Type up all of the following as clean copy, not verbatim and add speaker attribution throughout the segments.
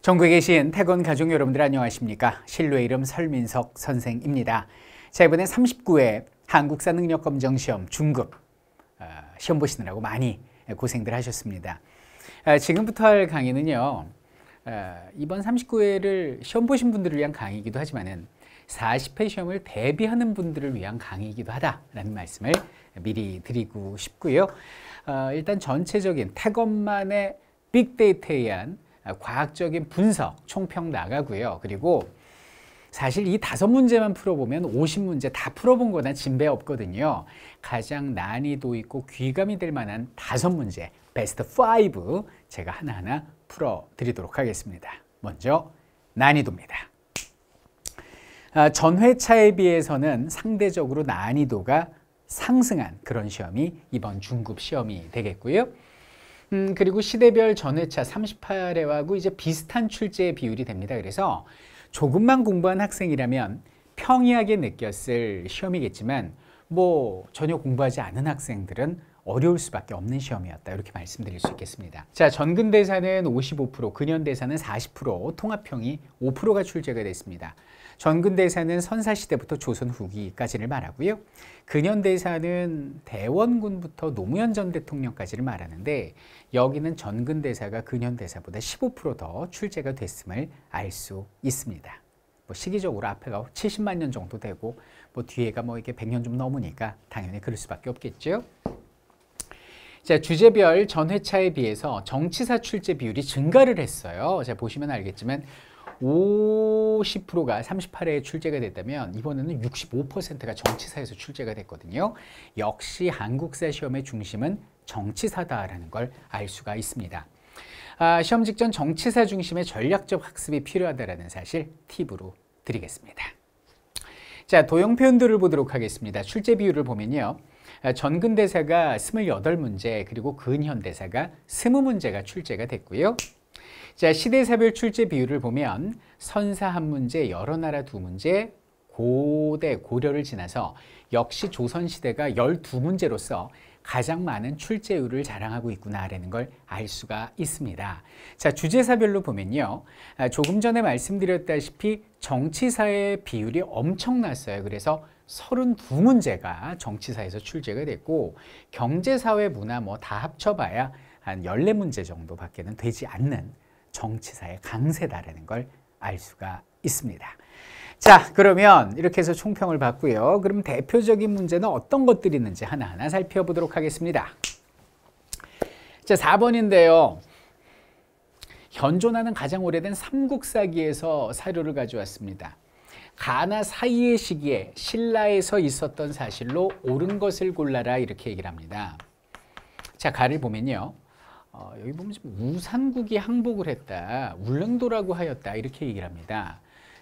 Speaker 1: 전국에 계신 태권 가족 여러분들 안녕하십니까? 실로의 이름 설민석 선생입니다. 자, 이번에 39회 한국사 능력검정시험 중급 시험 보시느라고 많이 고생들 하셨습니다. 지금부터 할 강의는요, 이번 39회를 시험 보신 분들을 위한 강의이기도 하지만은 40회 시험을 대비하는 분들을 위한 강의이기도 하다라는 말씀을 미리 드리고 싶고요. 일단 전체적인 태권만의 빅데이터에 의한 과학적인 분석, 총평 나가고요. 그리고 사실 이 5문제만 풀어보면 50문제 다 풀어본 거나 진배 없거든요. 가장 난이도 있고 귀감이 될 만한 5문제, 베스트 5 제가 하나하나 풀어드리도록 하겠습니다. 먼저 난이도입니다. 전회차에 비해서는 상대적으로 난이도가 상승한 그런 시험이 이번 중급 시험이 되겠고요. 그리고 시대별 전회차 38회하고 이제 비슷한 출제 비율이 됩니다. 그래서 조금만 공부한 학생이라면 평이하게 느꼈을 시험이겠지만 뭐 전혀 공부하지 않은 학생들은 어려울 수밖에 없는 시험이었다, 이렇게 말씀드릴 수 있겠습니다. 자, 전근대사는 55%, 근현대사는 40%, 통합형이 5%가 출제가 됐습니다. 전근대사는 선사시대부터 조선 후기까지를 말하고요. 근현대사는 대원군부터 노무현 전 대통령까지를 말하는데, 여기는 전근대사가 근현대사보다 15% 더 출제가 됐음을 알 수 있습니다. 뭐 시기적으로 앞에가 70만 년 정도 되고 뭐 뒤에가 뭐 이게 100년 좀 넘으니까 당연히 그럴 수밖에 없겠죠. 자, 주제별 전회차에 비해서 정치사 출제 비율이 증가를 했어요. 자, 보시면 알겠지만 50%가 38회에 출제가 됐다면 이번에는 65%가 정치사에서 출제가 됐거든요. 역시 한국사 시험의 중심은 정치사다라는 걸 알 수가 있습니다. 시험 직전 정치사 중심의 전략적 학습이 필요하다는 사실 팁으로 드리겠습니다. 자, 도형 표현들을 보도록 하겠습니다. 출제 비율을 보면요, 전근대사가 28문제, 그리고 근현대사가 20문제가 출제가 됐고요. 자, 시대사별 출제 비율을 보면 선사 1문제, 여러 나라 2문제, 고대, 고려를 지나서 역시 조선시대가 12문제로서 가장 많은 출제율을 자랑하고 있구나라는 걸 알 수가 있습니다. 자, 주제사별로 보면요, 조금 전에 말씀드렸다시피 정치사의 비율이 엄청났어요. 그래서 32문제가 정치사에서 출제가 됐고, 경제사회 문화 뭐 다 합쳐봐야 한 14문제 정도밖에는 되지 않는 정치사의 강세다라는 걸 알 수가 있습니다. 자, 그러면 이렇게 해서 총평을 봤고요. 그럼 대표적인 문제는 어떤 것들이 있는지 하나하나 살펴보도록 하겠습니다. 자, 4번인데요. 현존하는 가장 오래된 삼국사기에서 사료를 가져왔습니다. 가나 사이의 시기에 신라에서 있었던 사실로 옳은 것을 골라라, 이렇게 얘기를 합니다. 자, 가를 보면요, 여기 보면 우산국이 항복을 했다, 울릉도라고 하였다, 이렇게 얘기를 합니다.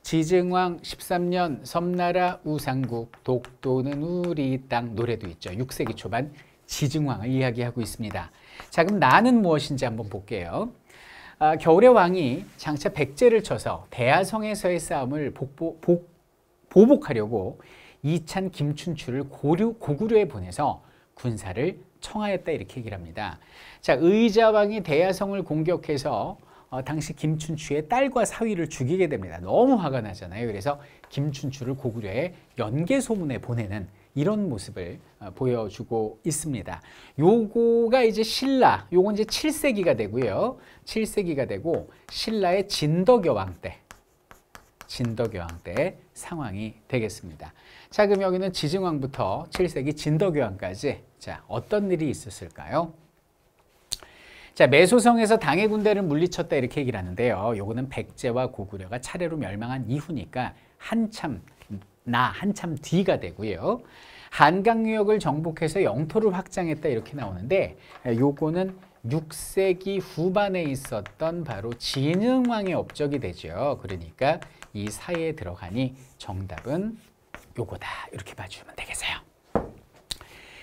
Speaker 1: 지증왕 13년 섬나라 우상국, 독도는 우리 땅, 노래도 있죠. 6세기 초반 지증왕을 이야기하고 있습니다. 자, 그럼 나는 무엇인지 한번 볼게요. 겨울의 왕이 장차 백제를 쳐서 대하성에서의 싸움을 보복하려고 이찬 김춘추를 고구려에 보내서 군사를 청하였다, 이렇게 얘기를 합니다. 자, 의자왕이 대하성을 공격해서 당시 김춘추의 딸과 사위를 죽이게 됩니다. 너무 화가 나잖아요. 그래서 김춘추를 고구려에 연개소문에 보내는 이런 모습을 보여주고 있습니다. 요거가 이제 신라, 요건 이제 7세기가 되고요. 7세기가 되고 신라의 진덕여왕 때 상황이 되겠습니다. 자, 그럼 여기는 지증왕부터 7세기 진덕여왕까지, 자, 어떤 일이 있었을까요? 자, 매소성에서 당해 군대를 물리쳤다, 이렇게 얘기를 하는데요. 요거는 백제와 고구려가 차례로 멸망한 이후니까 한참 뒤가 되고요. 한강유역을 정복해서 영토를 확장했다, 이렇게 나오는데, 요거는 6세기 후반에 있었던 바로 진흥왕의 업적이 되죠. 그러니까 이 사이에 들어가니 정답은 요거다, 이렇게 봐주면 되겠어요.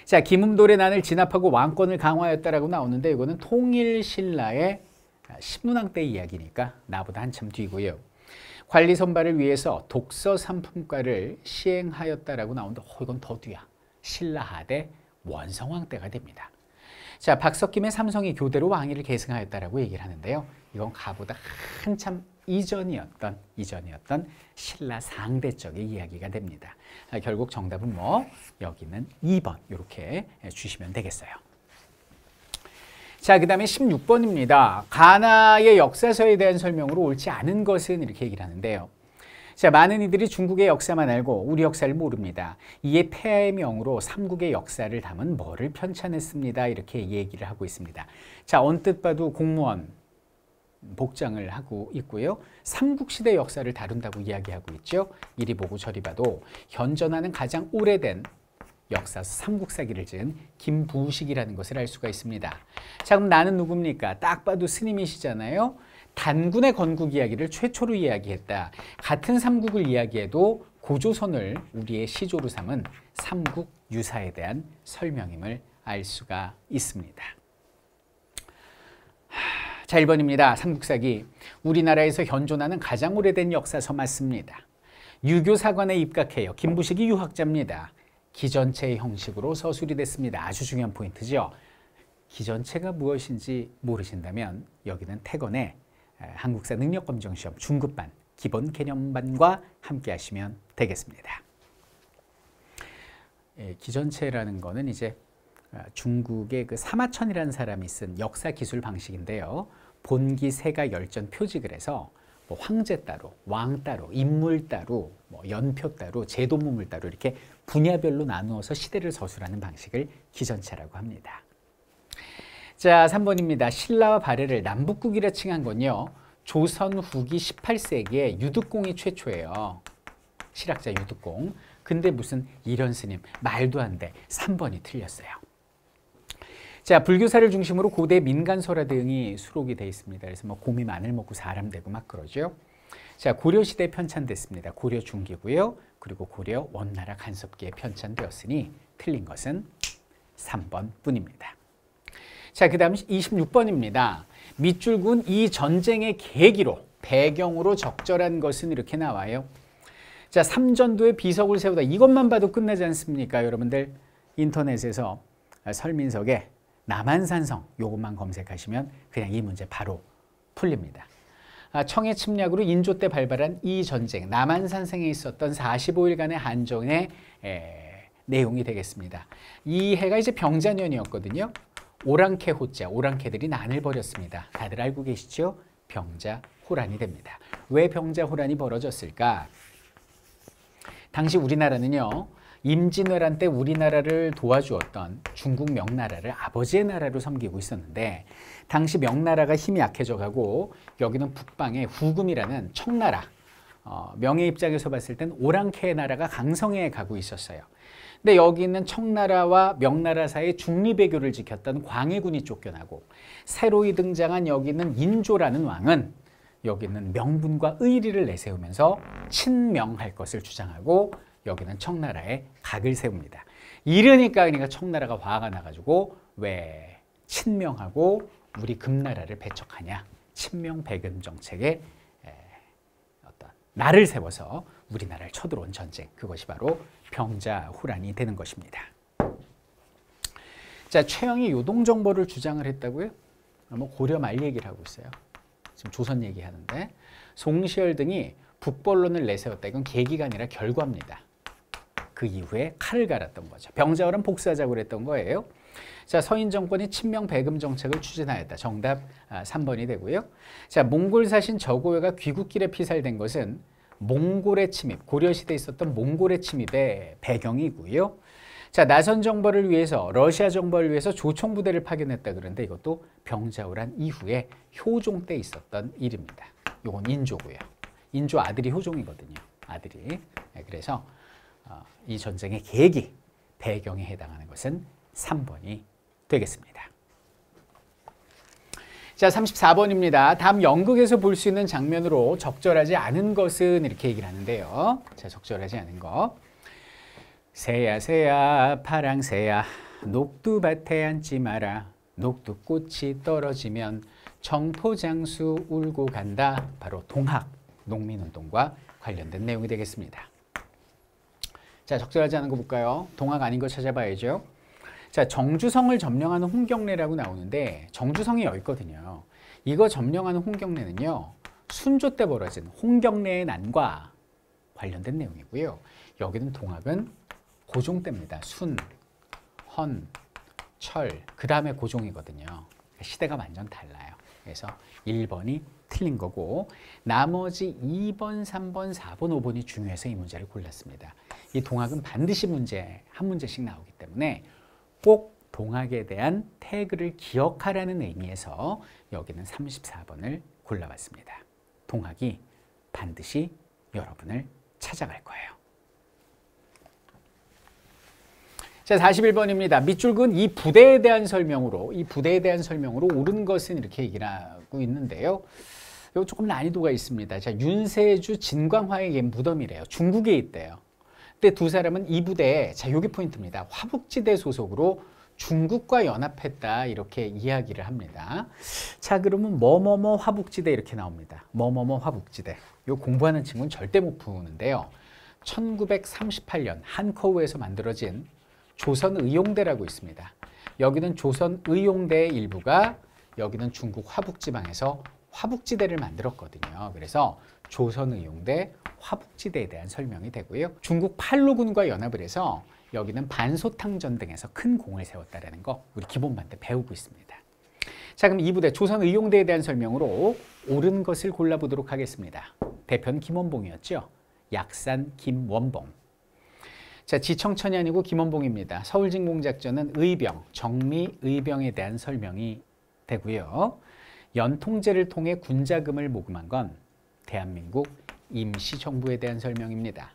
Speaker 1: 자, 김음돌의 난을 진압하고 왕권을 강화하였다라고 나오는데, 이거는 통일신라의 신문왕 때 이야기니까 나보다 한참 뒤고요. 관리 선발을 위해서 독서 3품과를 시행하였다라고 나오는데, 이건 더 뒤야. 신라 하대 원성왕 때가 됩니다. 자, 박석김의 삼성이 교대로 왕위를 계승하였다라고 얘기를 하는데요. 이건 가보다 한참 이전이었던 신라 상대 쪽의 이야기가 됩니다. 결국 정답은 뭐 여기는 2번 이렇게 주시면 되겠어요. 자, 그 다음에 16번입니다. 가나의 역사서에 대한 설명으로 옳지 않은 것은 이렇게 얘기를 하는데요. 자, 많은 이들이 중국의 역사만 알고 우리 역사를 모릅니다. 이에 폐하의 명으로 삼국의 역사를 담은 뭐를 편찬했습니다. 이렇게 얘기를 하고 있습니다. 자, 언뜻 봐도 공무원 복장을 하고 있고요. 삼국시대 역사를 다룬다고 이야기하고 있죠. 이리 보고 저리 봐도 현존하는 가장 오래된 역사서 삼국사기를 지은 김부식이라는 것을 알 수가 있습니다. 자, 그럼 나는 누굽니까? 딱 봐도 스님이시잖아요. 단군의 건국 이야기를 최초로 이야기했다. 같은 삼국을 이야기해도 고조선을 우리의 시조로 삼은 삼국 유사에 대한 설명임을 알 수가 있습니다. 자, 1번입니다. 삼국사기. 우리나라에서 현존하는 가장 오래된 역사서 맞습니다. 유교사관에 입각해요. 김부식이 유학자입니다. 기전체의 형식으로 서술이 됐습니다. 아주 중요한 포인트죠. 기전체가 무엇인지 모르신다면 여기는 태건의 한국사 능력검정시험 중급반 기본 개념반과 함께 하시면 되겠습니다. 기전체라는 거는 이제 중국의 그 사마천이라는 사람이 쓴 역사 기술 방식인데요. 본기 세가 열전 표직을 해서 뭐 황제 따로, 왕 따로, 인물 따로, 뭐 연표 따로, 제도문물 따로 이렇게 분야별로 나누어서 시대를 서술하는 방식을 기전체라고 합니다. 자, 3번입니다. 신라와 발해를 남북국이라 칭한 건요. 조선 후기 18세기에 유득공이 최초예요. 실학자 유득공. 근데 무슨 이런 스님 말도 안 돼. 3번이 틀렸어요. 자, 불교사를 중심으로 고대 민간설화 등이 수록이 되어 있습니다. 그래서 뭐 곰이 마늘 먹고 사람 되고 막 그러죠. 자, 고려시대에 편찬됐습니다. 고려 중기고요. 그리고 고려 원나라 간섭기에 편찬되었으니 틀린 것은 3번 뿐입니다. 자, 그 다음 26번입니다. 밑줄 군 이 전쟁의 계기로 배경으로 적절한 것은 이렇게 나와요. 자, 삼전도에 비석을 세우다 이것만 봐도 끝나지 않습니까? 여러분들 인터넷에서 설민석에 남한산성 요것만 검색하시면 그냥 이 문제 바로 풀립니다. 청해 침략으로 인조 때 발발한 이 전쟁, 남한산성에 있었던 45일간의 한정의 내용이 되겠습니다. 이 해가 이제 병자년이었거든요. 오랑캐 호자, 오랑캐들이 난을 벌였습니다. 다들 알고 계시죠? 병자호란이 됩니다. 왜 병자호란이 벌어졌을까? 당시 우리나라는요. 임진왜란 때 우리나라를 도와주었던 중국 명나라를 아버지의 나라로 섬기고 있었는데 당시 명나라가 힘이 약해져가고 여기는 북방의 후금이라는 청나라, 명예 입장에서 봤을 땐 오랑캐의 나라가 강성해 가고 있었어요. 근데 여기 있는 청나라와 명나라 사이의 중립외교를 지켰던 광해군이 쫓겨나고 새로이 등장한 여기 있는 인조라는 왕은 여기 있는 명분과 의리를 내세우면서 친명할 것을 주장하고 여기는 청나라에 각을 세웁니다. 이러니까 그러니까 청나라가 화가 나가지고 왜 친명하고 우리 금나라를 배척하냐. 친명배금 정책에 어떤 날을 세워서 우리나라를 쳐들어온 전쟁. 그것이 바로 병자호란이 되는 것입니다. 자, 최영이 요동정벌을 주장을 했다고요? 뭐 고려 말 얘기를 하고 있어요. 지금 조선 얘기하는데 송시열 등이 북벌론을 내세웠다. 이건 계기가 아니라 결과입니다. 그 이후에 칼을 갈았던 거죠. 병자호란 복수하자고 그랬던 거예요. 자, 서인 정권이 친명 배금 정책을 추진하였다. 정답 3번이 되고요. 자, 몽골 사신 저고요가 귀국길에 피살된 것은 몽골의 침입, 고려시대에 있었던 몽골의 침입의 배경이고요. 자, 나선 정벌을 위해서, 러시아 정벌을 위해서 조총부대를 파견했다 그러는데 이것도 병자호란 이후에 효종 때 있었던 일입니다. 이건 인조고요. 인조 아들이 효종이거든요. 아들이. 그래서 이 전쟁의 계기, 배경에 해당하는 것은 3번이 되겠습니다. 자, 34번입니다. 다음 연극에서 볼 수 있는 장면으로 적절하지 않은 것은 이렇게 얘기를 하는데요. 자, 적절하지 않은 거. 새야 새야 파랑새야 녹두밭에 앉지 마라. 녹두꽃이 떨어지면 청포장수 울고 간다. 바로 동학, 농민운동과 관련된 내용이 되겠습니다. 자, 적절하지 않은 거 볼까요? 동학 아닌 거 찾아봐야죠. 자, 정주성을 점령하는 홍경래라고 나오는데 정주성이 여기 있거든요. 이거 점령하는 홍경래는요. 순조 때 벌어진 홍경래의 난과 관련된 내용이고요. 여기는 동학은 고종 때입니다. 순, 헌, 철, 그 다음에 고종이거든요. 시대가 완전 달라요. 그래서 1번이 틀린 거고 나머지 2번, 3번, 4번, 5번이 중요해서 이 문제를 골랐습니다. 이 동학은 반드시 한 문제씩 나오기 때문에 꼭 동학에 대한 태그를 기억하라는 의미에서 여기는 34번을 골라봤습니다. 동학이 반드시 여러분을 찾아갈 거예요. 자, 41번입니다. 밑줄 긋은 이 부대에 대한 설명으로 옳은 것은 이렇게 얘기를 하고 있는데요. 이거 조금 난이도가 있습니다. 자, 윤세주 진광화의 옛 무덤이래요. 중국에 있대요. 근데 두 사람은 이 부대에, 자, 요게 포인트입니다. 화북지대 소속으로 중국과 연합했다 이렇게 이야기를 합니다. 자, 그러면 뭐뭐뭐 화북지대 이렇게 나옵니다. 뭐뭐뭐 화북지대. 요 공부하는 친구는 절대 못 푸는데요. 1938년 한커우에서 만들어진 조선의용대라고 있습니다. 여기는 조선의용대의 일부가 여기는 중국 화북지방에서 화북지대를 만들었거든요. 그래서 조선의용대 화북지대에 대한 설명이 되고요. 중국 팔로군과 연합을 해서 여기는 반소탕 전등에서 큰 공을 세웠다는 거 우리 기본반 때 배우고 있습니다. 자, 그럼 이 부대 조선의용대에 대한 설명으로 옳은 것을 골라보도록 하겠습니다. 대표는 김원봉이었죠. 약산 김원봉. 자, 지청천이 아니고 김원봉입니다. 서울직몽작전은 의병, 정미의병에 대한 설명이 되고요. 연통제를 통해 군자금을 모금한 건 대한민국 임시정부에 대한 설명입니다.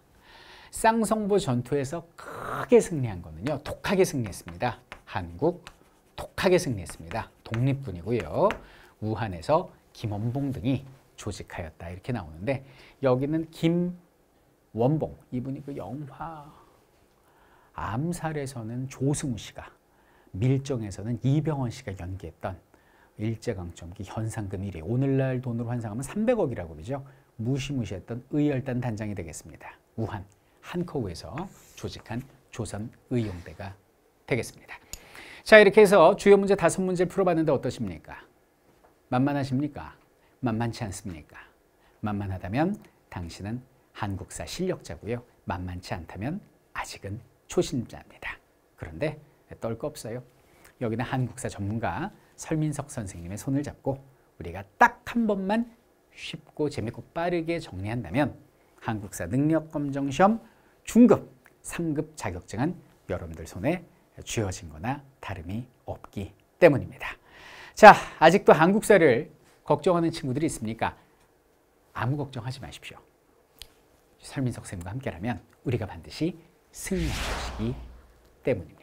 Speaker 1: 쌍성보 전투에서 크게 승리한 거는요. 독하게 승리했습니다. 한국 독하게 승리했습니다. 독립군이고요. 우한에서 김원봉 등이 조직하였다 이렇게 나오는데 여기는 김원봉 이분이 그 영화 암살에서는 조승우 씨가 밀정에서는 이병헌 씨가 연기했던 일제강점기 현상금 1위 오늘날 돈으로 환산하면 300억이라고 그러죠. 무시무시했던 의열단 단장이 되겠습니다. 우한 한커우에서 조직한 조선의용대가 되겠습니다. 자, 이렇게 해서 주요 문제 5문제를 풀어봤는데 어떠십니까? 만만하십니까? 만만치 않습니까? 만만하다면 당신은 한국사 실력자고요. 만만치 않다면 아직은 초심자입니다. 그런데 떨 거 없어요. 여기는 한국사 전문가 설민석 선생님의 손을 잡고 우리가 딱 한 번만 쉽고 재밌고 빠르게 정리한다면 한국사 능력검정시험 중급, 3급 자격증은 여러분들 손에 쥐어진 거나 다름이 없기 때문입니다. 자, 아직도 한국사를 걱정하는 친구들이 있습니까? 아무 걱정하지 마십시오. 설민석 쌤과 함께라면 우리가 반드시 승리할 것이기 때문입니다.